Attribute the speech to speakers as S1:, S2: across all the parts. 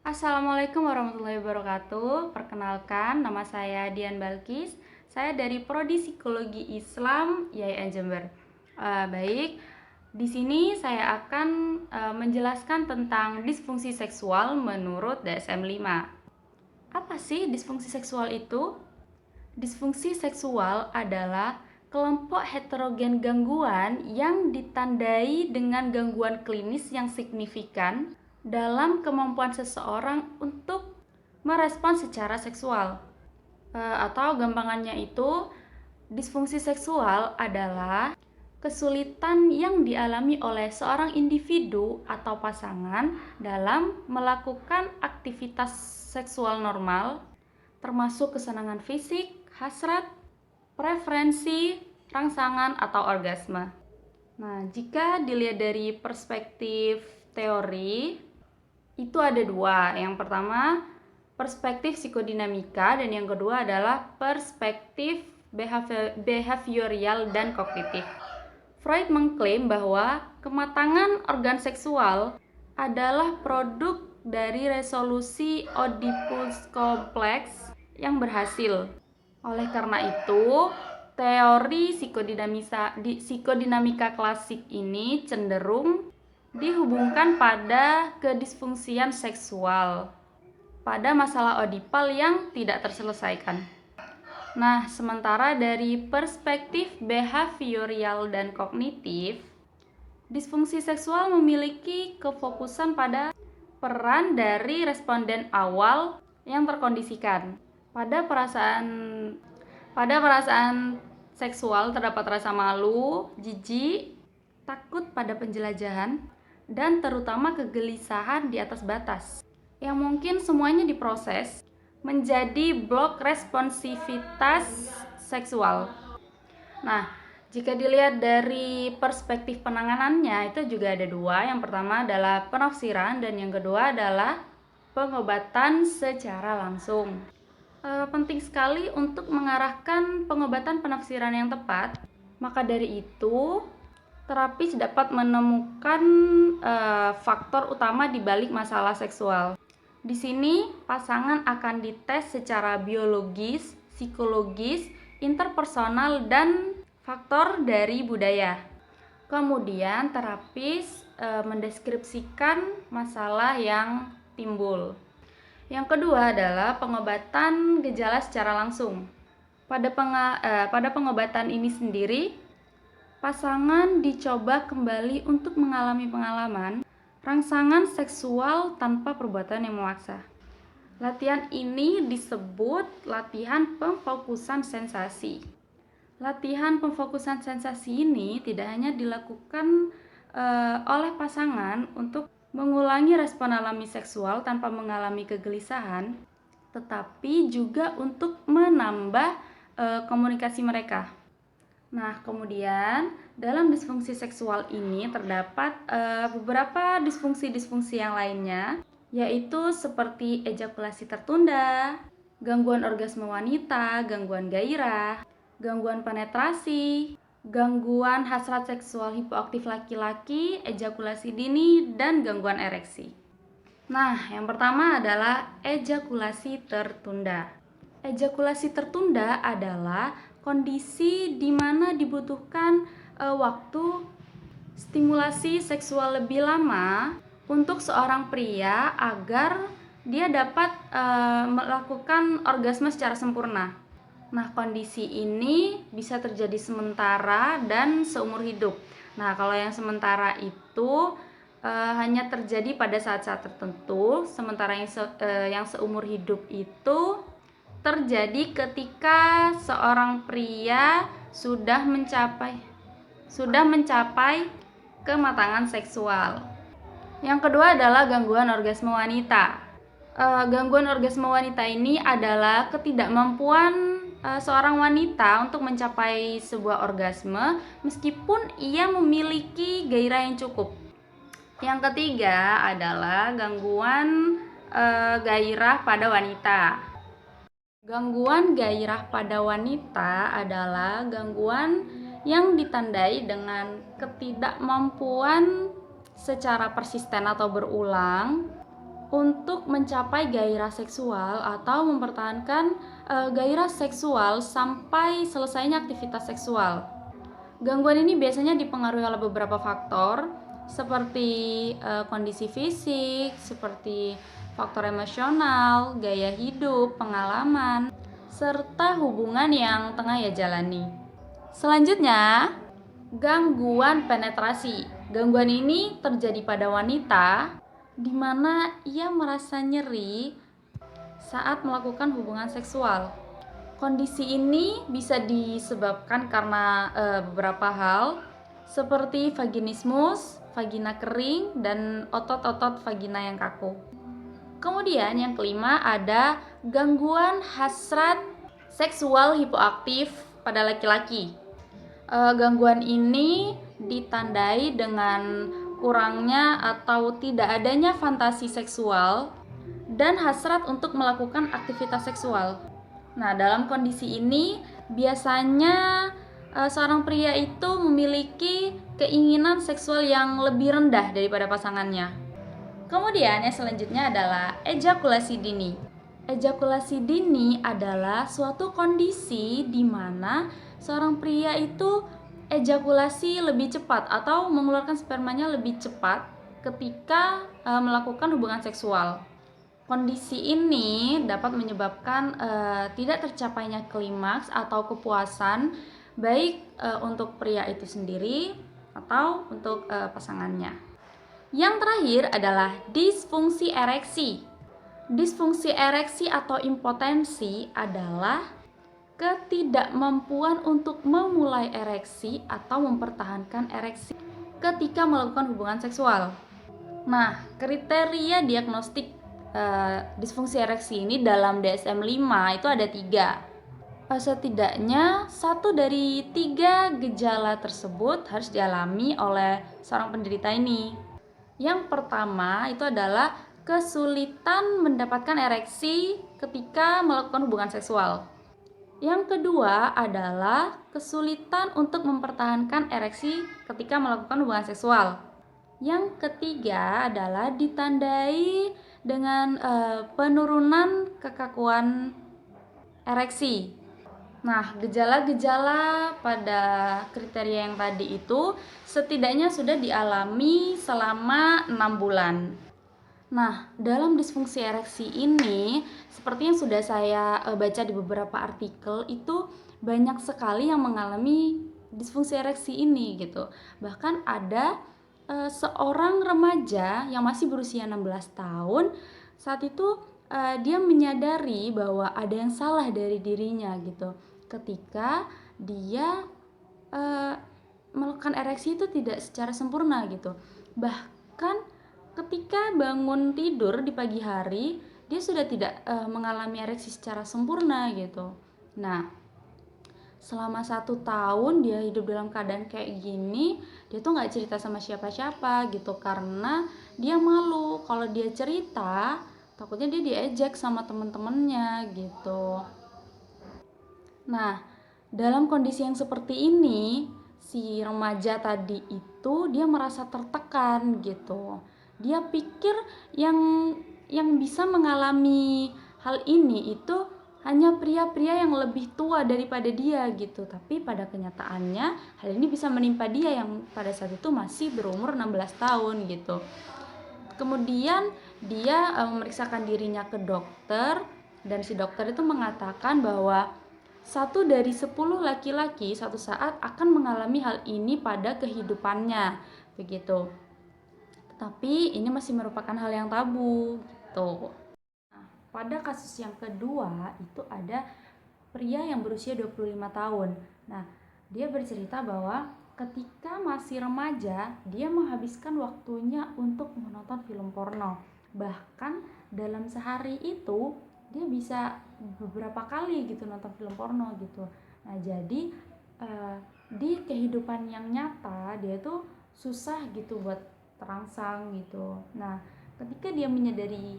S1: Assalamualaikum warahmatullahi wabarakatuh. Perkenalkan, nama saya Dian Balkis. Saya dari Prodi Psikologi Islam IAIN Jember. Baik, di sini saya akan menjelaskan tentang disfungsi seksual menurut DSM-5. Apa sih disfungsi seksual itu? Disfungsi seksual adalah kelompok heterogen gangguan yang ditandai dengan gangguan klinis yang signifikan dalam kemampuan seseorang untuk merespons secara seksual. Atau gampangannya itu, disfungsi seksual adalah kesulitan yang dialami oleh seorang individu atau pasangan dalam melakukan aktivitas seksual normal, termasuk kesenangan fisik, hasrat, preferensi, rangsangan, atau orgasme. Nah, jika dilihat dari perspektif teori, itu ada dua. Yang pertama, perspektif psikodinamika, dan yang kedua adalah perspektif behavioral dan kognitif. Freud mengklaim bahwa kematangan organ seksual adalah produk dari resolusi Oedipus kompleks yang berhasil. Oleh karena itu, teori psikodinamika klasik ini cenderung dihubungkan pada kedisfungsian seksual, pada masalah Oedipal yang tidak terselesaikan. Nah, sementara dari perspektif behavioral dan kognitif, disfungsi seksual memiliki kefokusan pada peran dari responden awal yang terkondisikan. Pada perasaan seksual terdapat rasa malu, jijik, takut pada penjelajahan, dan terutama kegelisahan di atas batas, yang mungkin semuanya diproses menjadi blok responsivitas seksual. Nah, jika dilihat dari perspektif penanganannya, itu juga ada dua. Yang pertama adalah penafsiran, dan yang kedua adalah pengobatan secara langsung. Penting sekali untuk mengarahkan pengobatan penafsiran yang tepat. Maka dari itu, terapis dapat menemukan faktor utama di balik masalah seksual. Di sini, pasangan akan dites secara biologis, psikologis, interpersonal, dan faktor dari budaya. Kemudian, terapis mendeskripsikan masalah yang timbul. Yang kedua adalah pengobatan gejala secara langsung. Pada pengobatan ini sendiri, pasangan dicoba kembali untuk mengalami pengalaman rangsangan seksual tanpa perbuatan yang memaksa. Latihan ini disebut latihan pemfokusan sensasi. Latihan pemfokusan sensasi ini tidak hanya dilakukan oleh pasangan untuk mengulangi respon alami seksual tanpa mengalami kegelisahan, tetapi juga untuk menambah komunikasi mereka. Nah, kemudian dalam disfungsi seksual ini terdapat beberapa disfungsi-disfungsi yang lainnya, yaitu seperti ejakulasi tertunda, gangguan orgasme wanita, gangguan gairah, gangguan penetrasi, gangguan hasrat seksual hipoaktif laki-laki, ejakulasi dini, dan gangguan ereksi. Nah, yang pertama adalah ejakulasi tertunda. Ejakulasi tertunda adalah kondisi di mana dibutuhkan waktu stimulasi seksual lebih lama untuk seorang pria agar dia dapat melakukan orgasme secara sempurna. Nah, kondisi ini bisa terjadi sementara dan seumur hidup. Nah, kalau yang sementara itu hanya terjadi pada saat-saat tertentu, sementara yang seumur hidup itu terjadi ketika seorang pria sudah mencapai kematangan seksual. Yang kedua adalah gangguan orgasme wanita. Gangguan orgasme wanita ini adalah ketidakmampuan seorang wanita untuk mencapai sebuah orgasme meskipun ia memiliki gairah yang cukup. Yang ketiga adalah gangguan gairah pada wanita. Gangguan gairah pada wanita adalah gangguan yang ditandai dengan ketidakmampuan secara persisten atau berulang untuk mencapai gairah seksual atau mempertahankan gairah seksual sampai selesainya aktivitas seksual. Gangguan ini biasanya dipengaruhi oleh beberapa faktor seperti kondisi fisik, seperti faktor emosional, gaya hidup, pengalaman, serta hubungan yang tengah ia jalani. Selanjutnya, gangguan penetrasi. Gangguan ini terjadi pada wanita di mana ia merasa nyeri saat melakukan hubungan seksual. Kondisi ini bisa disebabkan karena beberapa hal seperti vaginismus, vagina kering, dan otot-otot vagina yang kaku. Kemudian yang kelima ada gangguan hasrat seksual hipoaktif pada laki-laki. Gangguan ini ditandai dengan kurangnya atau tidak adanya fantasi seksual dan hasrat untuk melakukan aktivitas seksual. Nah, dalam kondisi ini biasanya seorang pria itu memiliki keinginan seksual yang lebih rendah daripada pasangannya. Kemudian yang selanjutnya adalah ejakulasi dini. Ejakulasi dini adalah suatu kondisi di mana seorang pria itu ejakulasi lebih cepat atau mengeluarkan spermanya lebih cepat ketika melakukan hubungan seksual. Kondisi ini dapat menyebabkan tidak tercapainya klimaks atau kepuasan baik untuk pria itu sendiri atau untuk pasangannya. Yang terakhir adalah disfungsi ereksi. Disfungsi ereksi atau impotensi adalah ketidakmampuan untuk memulai ereksi atau mempertahankan ereksi ketika melakukan hubungan seksual. Nah, kriteria diagnostik disfungsi ereksi ini dalam DSM-5 itu ada 3. Setidaknya 1 dari 3 gejala tersebut harus dialami oleh seorang penderita ini. Yang pertama itu adalah kesulitan mendapatkan ereksi ketika melakukan hubungan seksual. Yang kedua adalah kesulitan untuk mempertahankan ereksi ketika melakukan hubungan seksual. Yang ketiga adalah ditandai dengan penurunan kekakuan ereksi. Nah, gejala-gejala pada kriteria yang tadi itu setidaknya sudah dialami selama 6 bulan. Nah, dalam disfungsi ereksi ini, seperti yang sudah saya baca di beberapa artikel, itu banyak sekali yang mengalami disfungsi ereksi ini gitu. Bahkan ada seorang remaja yang masih berusia 16 tahun, saat itu dia menyadari bahwa ada yang salah dari dirinya gitu. Ketika dia melakukan ereksi itu tidak secara sempurna gitu. Bahkan ketika bangun tidur di pagi hari, dia sudah tidak mengalami ereksi secara sempurna gitu. Nah, selama 1 tahun dia hidup dalam keadaan kayak gini, dia tuh nggak cerita sama siapa-siapa gitu karena dia malu kalau dia cerita takutnya dia diejek sama temen-temennya gitu. Nah, dalam kondisi yang seperti ini, si remaja tadi itu dia merasa tertekan gitu. Dia pikir yang bisa mengalami hal ini itu hanya pria-pria yang lebih tua daripada dia gitu. Tapi pada kenyataannya hal ini bisa menimpa dia yang pada saat itu masih berumur 16 tahun gitu. Kemudian dia memeriksakan dirinya ke dokter dan si dokter itu mengatakan bahwa 1 dari 10 laki-laki suatu saat akan mengalami hal ini pada kehidupannya begitu. Tetapi ini masih merupakan hal yang tabu gitu. Pada kasus yang kedua itu ada pria yang berusia 25 tahun. Nah, dia bercerita bahwa ketika masih remaja, dia menghabiskan waktunya untuk menonton film porno. Bahkan dalam sehari itu dia bisa beberapa kali gitu nonton film porno gitu. Nah, jadi di kehidupan yang nyata dia tuh susah gitu buat terangsang gitu. Nah, ketika dia menyadari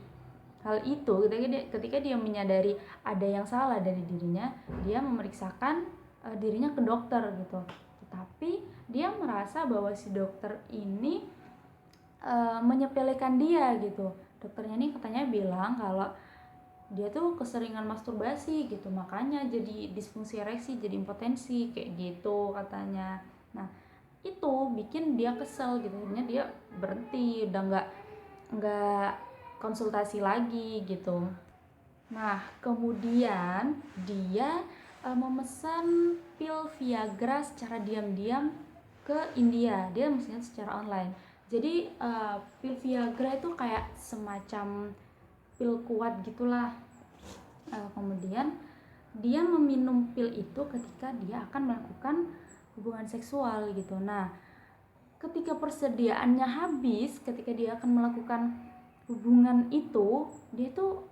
S1: hal itu, ketika dia menyadari ada yang salah dari dirinya, dia memeriksakan dirinya ke dokter gitu. Tetapi dia merasa bahwa si dokter ini menyepelekan dia gitu. dokternya nih katanya bilang kalau dia tuh keseringan masturbasi gitu, makanya jadi disfungsi ereksi, jadi impotensi kayak gitu katanya. Nah itu bikin dia kesel gitu, akhirnya dia berhenti, udah nggak konsultasi lagi gitu. Nah kemudian dia memesan pil Viagra secara diam-diam ke India, dia memesannya secara online. Jadi pil Viagra itu kayak semacam pil kuat gitulah. Kemudian dia meminum pil itu ketika dia akan melakukan hubungan seksual gitu. Nah ketika persediaannya habis, ketika dia akan melakukan hubungan itu, dia tuh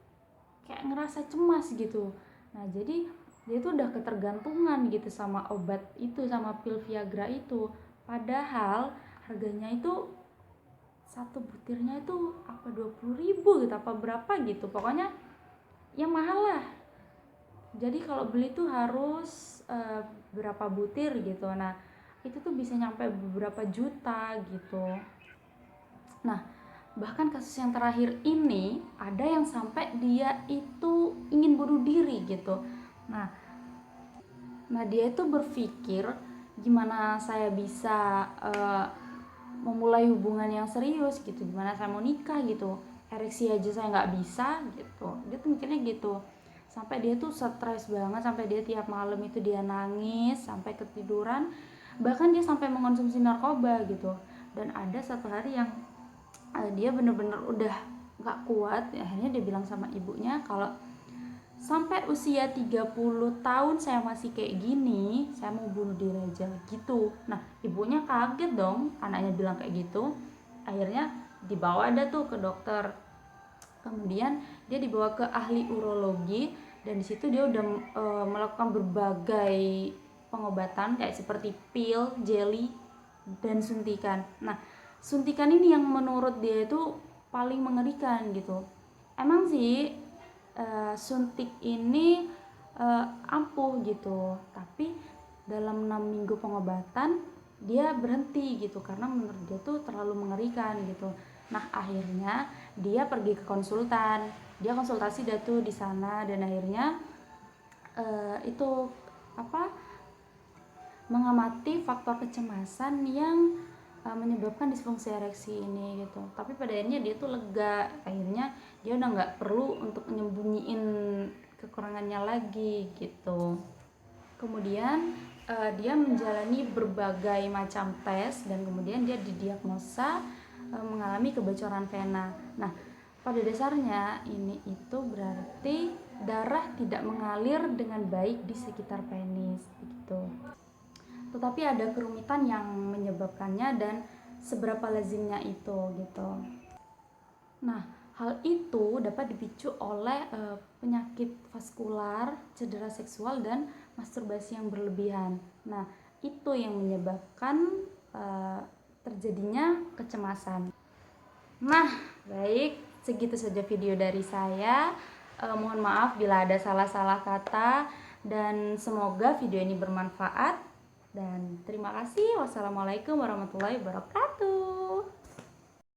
S1: kayak ngerasa cemas gitu. Nah jadi dia tuh udah ketergantungan gitu sama obat itu, sama pil Viagra itu. Padahal harganya itu satu butirnya itu apa 20.000 gitu, apa berapa gitu, pokoknya yang mahal lah. Jadi kalau beli tuh harus berapa butir gitu. Nah itu tuh bisa nyampe beberapa juta gitu. Nah bahkan kasus yang terakhir ini ada yang sampai dia itu ingin bunuh diri gitu. Nah dia itu berpikir gimana saya bisa memulai hubungan yang serius gitu, gimana saya mau nikah gitu, ereksi aja saya nggak bisa gitu. Dia tuh mikirnya gitu, sampai dia tuh stres banget, sampai dia tiap malam itu dia nangis sampai ketiduran, bahkan dia sampai mengonsumsi narkoba gitu. Dan ada satu hari yang dia bener-bener udah nggak kuat, akhirnya dia bilang sama ibunya kalau sampai usia 30 tahun saya masih kayak gini, saya mau bunuh diri aja gitu. Nah ibunya kaget dong, anaknya bilang kayak gitu. Akhirnya dibawa ada tuh ke dokter, kemudian dia dibawa ke ahli urologi, dan disitu dia udah melakukan berbagai pengobatan kayak seperti pil, jelly, dan suntikan. Nah suntikan ini yang menurut dia itu paling mengerikan gitu. Emang sih suntik ini ampuh gitu, tapi dalam 6 minggu pengobatan dia berhenti gitu karena menurut dia tuh terlalu mengerikan gitu. Nah akhirnya dia pergi ke konsultan, dia konsultasi dia tuh di sana, dan akhirnya itu apa, mengamati faktor kecemasan yang menyebabkan disfungsi ereksi ini gitu. Tapi pada akhirnya dia tuh lega, akhirnya dia udah nggak perlu untuk menyembunyiin kekurangannya lagi gitu. Kemudian dia menjalani berbagai macam tes, dan kemudian dia didiagnosa mengalami kebocoran vena. Nah pada dasarnya ini itu berarti darah tidak mengalir dengan baik di sekitar penis gitu. Tetapi ada kerumitan yang menyebabkannya dan seberapa lazimnya itu gitu. Nah hal itu dapat dipicu oleh penyakit vaskular, cedera seksual, dan masturbasi yang berlebihan. Nah itu yang menyebabkan terjadinya kecemasan. Nah baik, segitu saja video dari saya. Mohon maaf bila ada salah-salah kata, dan semoga video ini bermanfaat. Dan terima kasih. Wassalamualaikum warahmatullahi wabarakatuh.